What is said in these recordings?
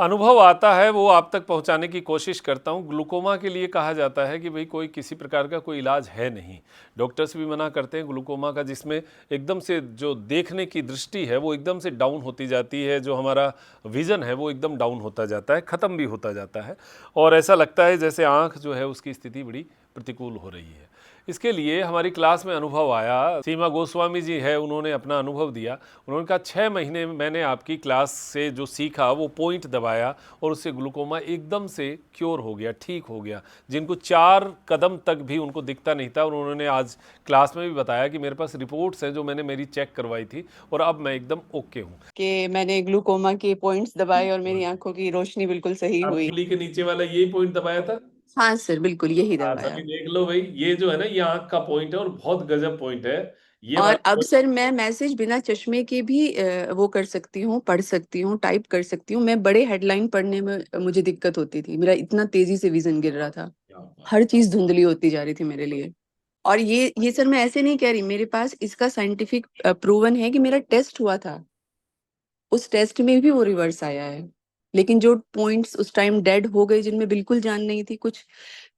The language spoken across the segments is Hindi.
अनुभव आता है वो आप तक पहुंचाने की कोशिश करता हूं। ग्लूकोमा के लिए कहा जाता है कि भाई कोई किसी प्रकार का कोई इलाज है नहीं। डॉक्टर्स भी मना करते हैं ग्लूकोमा का, जिसमें एकदम से जो देखने की दृष्टि है वो एकदम से डाउन होती जाती है, जो हमारा विज़न है वो एकदम डाउन होता जाता है, ख़त्म भी होता जाता है और ऐसा लगता है जैसे आँख जो है उसकी स्थिति बड़ी प्रतिकूल हो रही है। इसके लिए हमारी क्लास में अनुभव आया, सीमा गोस्वामी जी है, उन्होंने अपना अनुभव दिया। उन्होंने कहा 6 महीने मैंने आपकी क्लास से जो सीखा वो पॉइंट दबाया और उससे ग्लूकोमा एकदम से क्योर हो गया, ठीक हो गया। जिनको 4 कदम तक भी उनको दिखता नहीं था और उन्होंने आज क्लास में भी बताया कि मेरे पास रिपोर्ट्स हैं जो मैंने मेरी चेक करवाई थी और अब मैं एकदम ओके हूँ। कि मैंने ग्लूकोमा के पॉइंट्स दबाए और मेरी आंखों की रोशनी बिल्कुल सही हुई। उंगली के नीचे वाला यही पॉइंट दबाया था। हाँ सर, बिल्कुल यही हाँ, दबाया। तभी देख लो भाई, ये जो है ना ये आंख का पॉइंट है और बहुत गजब पॉइंट है ये और वाला अब point। सर मैं मैसेज बिना चश्मे के भी वो कर सकती हूँ, पढ़ सकती हूँ, टाइप कर सकती हूँ। मैं बड़े हेडलाइन पढ़ने में मुझे दिक्कत होती थी, मेरा इतना तेजी से विजन गिर रहा था, क्या बात हर चीज धुंधली होती जा रही थी मेरे लिए। और ये सर मैं ऐसे नहीं कह रही, मेरे पास इसका साइंटिफिक प्रूवन है कि मेरा टेस्ट हुआ था, उस टेस्ट में भी वो रिवर्स आया है। लेकिन जो पॉइंट्स उस टाइम डेड हो गए, जिनमें बिल्कुल जान नहीं थी, कुछ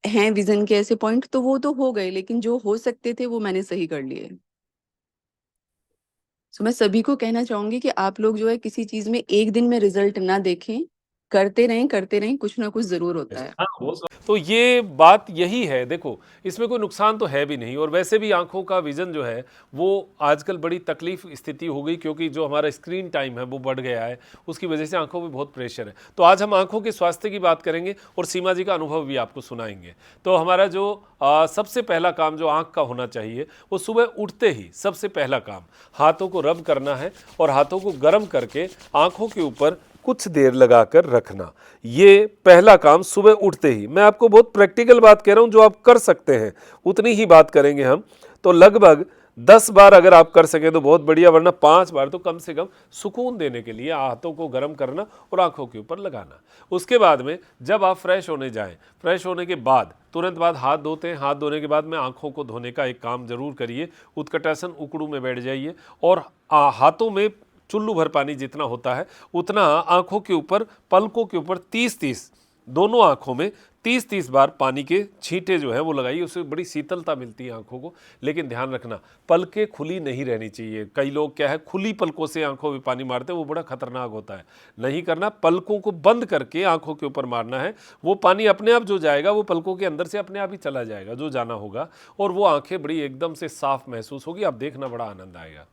हैं विजन के ऐसे पॉइंट, तो वो तो हो गए, लेकिन जो हो सकते थे वो मैंने सही कर लिए। तो मैं सभी को कहना चाहूंगी कि आप लोग जो है किसी चीज में एक दिन में रिजल्ट ना देखें, करते रहें, कुछ ना कुछ जरूर होता है। हाँ तो ये बात यही है। देखो, इसमें कोई नुकसान तो है भी नहीं और वैसे भी आंखों का विजन जो है वो आजकल बड़ी तकलीफ स्थिति हो गई, क्योंकि जो हमारा स्क्रीन टाइम है वो बढ़ गया है, उसकी वजह से आंखों पे बहुत प्रेशर है। तो आज हम आंखों के स्वास्थ्य की बात करेंगे और सीमा जी का अनुभव भी आपको सुनाएंगे। तो हमारा जो सबसे पहला काम जो आंख का होना चाहिए वो सुबह उठते ही सबसे पहला काम हाथों को रब करना है और हाथों को गर्म करके आंखों के ऊपर कुछ देर लगाकर रखना। ये पहला काम सुबह उठते ही। मैं आपको बहुत प्रैक्टिकल बात कह रहा हूं, जो आप कर सकते हैं उतनी ही बात करेंगे हम। तो लगभग 10 बार अगर आप कर सकें तो बहुत बढ़िया, वरना 5 बार तो कम से कम सुकून देने के लिए हाथों को गर्म करना और आंखों के ऊपर लगाना। उसके बाद में जब आप फ्रेश होने जाएं, फ्रेश होने के बाद तुरंत बाद हाथ धोते हैं। हाथ धोने के बाद में आंखों को धोने का एक काम जरूर करिए। उत्कटासन उकड़ू में बैठ जाइए और हाथों में चुल्लू भर पानी जितना होता है उतना आंखों के ऊपर, पलकों के ऊपर 30-30, दोनों आंखों में 30-30 बार पानी के छींटे जो है वो लगाइए। उससे बड़ी शीतलता मिलती है आंखों को। लेकिन ध्यान रखना, पलकें खुली नहीं रहनी चाहिए। कई लोग क्या है खुली पलकों से आंखों में पानी मारते हैं, वो बड़ा खतरनाक होता है। नहीं करना, पलकों को बंद करके आंखों के ऊपर मारना है। वो पानी अपने आप जो जाएगा वो पलकों के अंदर से अपने आप ही चला जाएगा जो जाना होगा, और वो आंखें बड़ी एकदम से साफ महसूस होगी। आप देखना, बड़ा आनंद आएगा।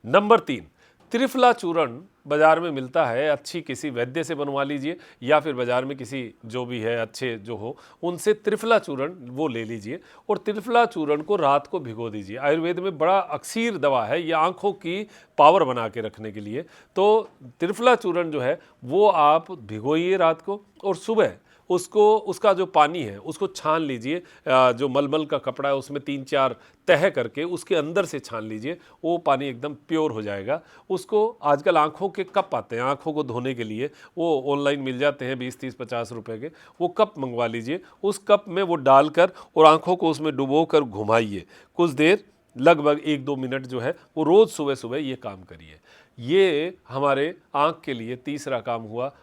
नंबर 3, त्रिफला चूर्ण बाजार में मिलता है। अच्छी किसी वैद्य से बनवा लीजिए या फिर बाजार में किसी जो भी है अच्छे जो हो उनसे त्रिफला चूर्ण वो ले लीजिए और त्रिफला चूर्ण को रात को भिगो दीजिए। आयुर्वेद में बड़ा अक्सीर दवा है ये आंखों की पावर बना के रखने के लिए। तो त्रिफला चूर्ण जो है वो आप भिगोइए रात को और सुबह उसको, उसका जो पानी है उसको छान लीजिए। जो मलमल का कपड़ा है उसमें 3-4 तह करके उसके अंदर से छान लीजिए। वो पानी एकदम प्योर हो जाएगा। उसको आजकल आंखों के कप आते हैं आंखों को धोने के लिए, वो ऑनलाइन मिल जाते हैं 20-30-50 रुपए के। वो कप मंगवा लीजिए। उस कप में वो डालकर और आंखों को उसमें डुबो कर घुमाइए कुछ देर, लगभग 1-2 मिनट जो है वो रोज़ सुबह सुबह ये काम करिए। ये हमारे आंख के लिए तीसरा काम हुआ।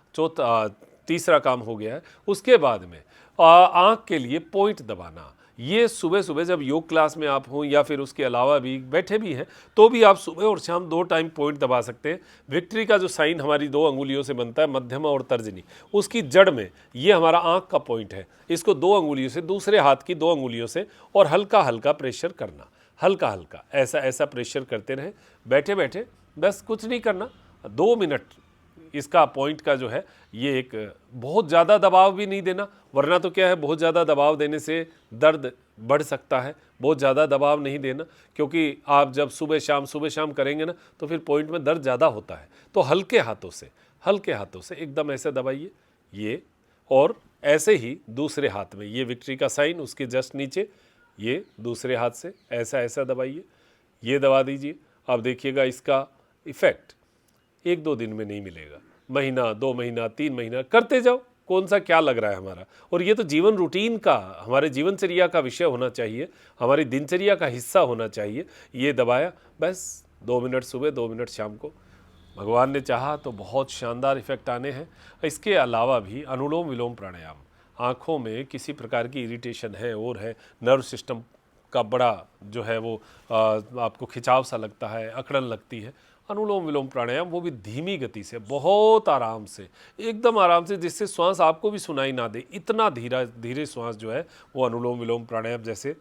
तीसरा काम हो गया है। उसके बाद में आंख के लिए पॉइंट दबाना। ये सुबह सुबह जब योग क्लास में आप हों या फिर उसके अलावा भी बैठे भी हैं तो भी आप सुबह और शाम 2 टाइम पॉइंट दबा सकते हैं। विक्ट्री का जो साइन हमारी 2 अंगुलियों से बनता है, मध्यमा और तर्जनी, उसकी जड़ में ये हमारा आंख का पॉइंट है। इसको 2 अंगुलियों से, दूसरे हाथ की 2 अंगुलियों से और हल्का हल्का प्रेशर करना, हल्का हल्का ऐसा ऐसा प्रेशर करते रहें बैठे बैठे। बस कुछ नहीं करना, 2 मिनट इसका पॉइंट का जो है ये एक, बहुत ज़्यादा दबाव भी नहीं देना, वरना तो क्या है बहुत ज़्यादा दबाव देने से दर्द बढ़ सकता है। बहुत ज़्यादा दबाव नहीं देना, क्योंकि आप जब सुबह शाम करेंगे ना तो फिर पॉइंट में दर्द ज़्यादा होता है। तो हल्के हाथों से एकदम ऐसे दबाइए ये, और ऐसे ही दूसरे हाथ में, ये विक्ट्री का साइन उसके जस्ट नीचे, ये दूसरे हाथ से ऐसा ऐसा दबाइए, ये दबा दीजिए। अब देखिएगा इसका इफ़ेक्ट 1-2 दिन में नहीं मिलेगा, महीना, 2 महीना, 3 महीना करते जाओ। कौन सा क्या लग रहा है हमारा। और ये तो जीवन रूटीन का, हमारे जीवनचर्या का विषय होना चाहिए, हमारी दिनचर्या का हिस्सा होना चाहिए। ये दबाया, बस 2 मिनट सुबह 2 मिनट शाम को, भगवान ने चाहा तो बहुत शानदार इफेक्ट आने हैं। इसके अलावा भी अनुलोम विलोम प्राणायाम, आँखों में किसी प्रकार की इरिटेशन है और है, नर्व सिस्टम का बड़ा जो है वो आपको खिंचाव सा लगता है, अकड़न लगती है, अनुलोम विलोम प्राणायाम वो भी धीमी गति से, बहुत आराम से, एकदम आराम से, जिससे श्वास आपको भी सुनाई ना दे, इतना धीरा धीरे श्वास जो है वो अनुलोम विलोम प्राणायाम जैसे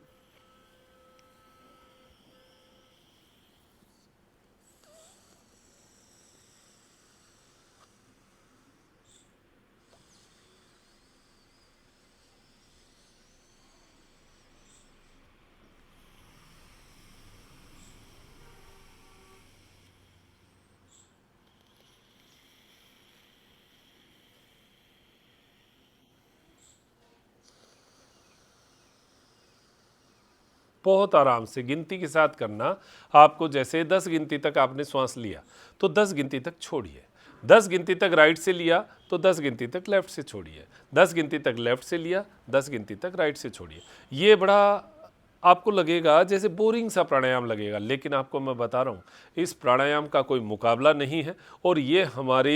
बहुत आराम से गिनती के साथ करना। आपको जैसे 10 गिनती तक आपने श्वास लिया तो 10 गिनती तक छोड़िए, 10 गिनती तक राइट से लिया तो 10 गिनती तक लेफ्ट से छोड़िए, 10 गिनती तक लेफ्ट से लिया, 10 गिनती तक राइट से छोड़िए। ये बड़ा आपको लगेगा जैसे बोरिंग सा प्राणायाम लगेगा, लेकिन आपको मैं बता रहा हूँ इस प्राणायाम का कोई मुकाबला नहीं है और ये हमारे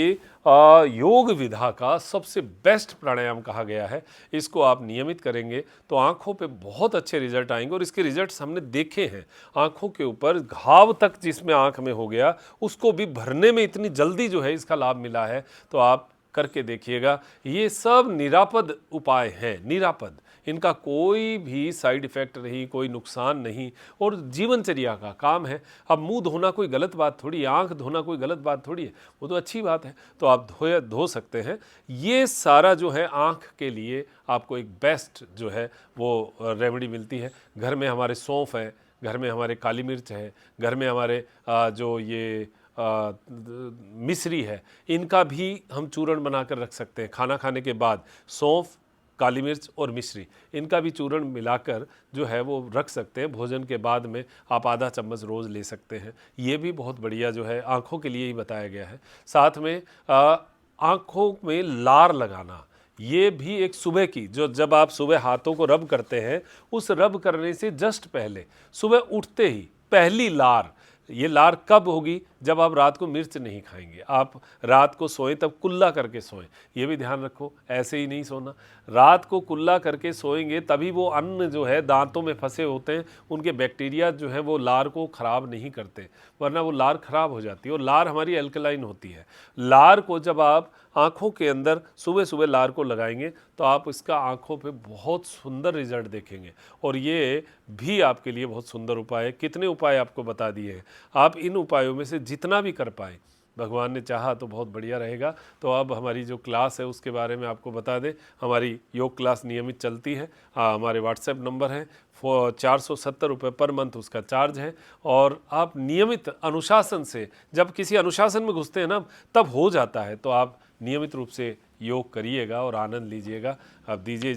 योग विधा का सबसे बेस्ट प्राणायाम कहा गया है। इसको आप नियमित करेंगे तो आँखों पे बहुत अच्छे रिजल्ट आएंगे और इसके रिजल्ट्स हमने देखे हैं। आँखों के ऊपर घाव तक जिसमें आँख में हो गया उसको भी भरने में इतनी जल्दी जो है इसका लाभ मिला है, तो आप करके देखिएगा। ये सब निरापद उपाय हैं, निरापद, इनका कोई भी साइड इफ़ेक्ट नहीं, कोई नुकसान नहीं और जीवनचर्या का काम है। अब मुंह धोना कोई गलत बात थोड़ी, आंख धोना कोई गलत बात थोड़ी है, वो तो अच्छी बात है, तो आप धो सकते हैं। ये सारा जो है आंख के लिए आपको एक बेस्ट जो है वो रेमेडी मिलती है। घर में हमारे सौंफ है, घर में हमारे काली मिर्च है, घर में हमारे जो ये मिश्री है, इनका भी हम चूर्ण बनाकर रख सकते हैं। खाना खाने के बाद सौंफ, काली मिर्च और मिश्री, इनका भी चूर्ण मिलाकर जो है वो रख सकते हैं। भोजन के बाद में आप आधा चम्मच रोज़ ले सकते हैं। ये भी बहुत बढ़िया जो है आँखों के लिए ही बताया गया है। साथ में आँखों में लार लगाना, ये भी एक सुबह की, जो जब आप सुबह हाथों को रब करते हैं, उस रब करने से जस्ट पहले सुबह उठते ही पहली लार, ये लार कब होगी? जब आप रात को मिर्च नहीं खाएंगे। आप रात को सोएं तब कुल्ला करके सोएं, ये भी ध्यान रखो, ऐसे ही नहीं सोना। रात को कुल्ला करके सोएंगे तभी वो अन्न जो है दांतों में फंसे होते हैं, उनके बैक्टीरिया जो है वो लार को ख़राब नहीं करते, वरना वो लार ख़राब हो जाती है। और लार हमारी एल्कलाइन होती है। लार को जब आप आँखों के अंदर सुबह सुबह लार को लगाएंगे तो आप इसका आँखों पे बहुत सुंदर रिजल्ट देखेंगे। और ये भी आपके लिए बहुत सुंदर उपाय है। कितने उपाय आपको बता दिए हैं, आप इन उपायों में से जितना भी कर पाएँ, भगवान ने चाहा तो बहुत बढ़िया रहेगा। तो अब हमारी जो क्लास है उसके बारे में आपको बता दें। हमारी योग क्लास नियमित चलती है। हमारे व्हाट्सएप नंबर है 470 रुपये पर मंथ उसका चार्ज है। और आप नियमित अनुशासन से, जब किसी अनुशासन में घुसते हैं ना तब हो जाता है, तो आप नियमित रूप से योग करिएगा और आनंद लीजिएगा। अब दीजिए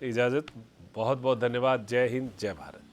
इजाज़त। बहुत बहुत धन्यवाद। जय हिंद, जय भारत।